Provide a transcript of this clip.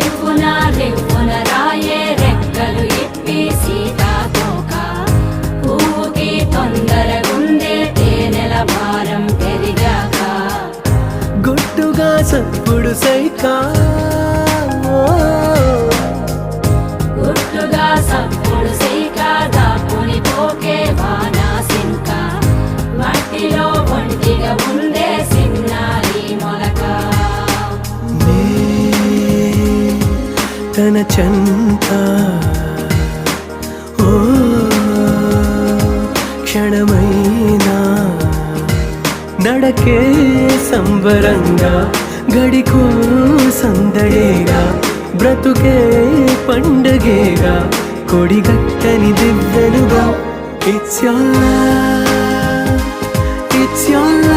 రివ్వున రివ్వున రాయే రెక్కలు ఇప్పి సీతాకోక పువ్వుకి తొందరగుందే తేనెల భారం పెరిగాక గుట్టుగా సప్పుడు సైకా గుట్టుగా సప్పుడు సైక దాపుని పోకే వానా సింక మట్టిలో ఒంటిగా ఉందే సిన్నారి మొలక తన చెంత ఓ క్షణమైనా నడకే సంబరంగా గడికో సందడేగా బ్రతుకే పండగేగా కొడిగట్టని దివ్వెనుగా ఇట్స్ your love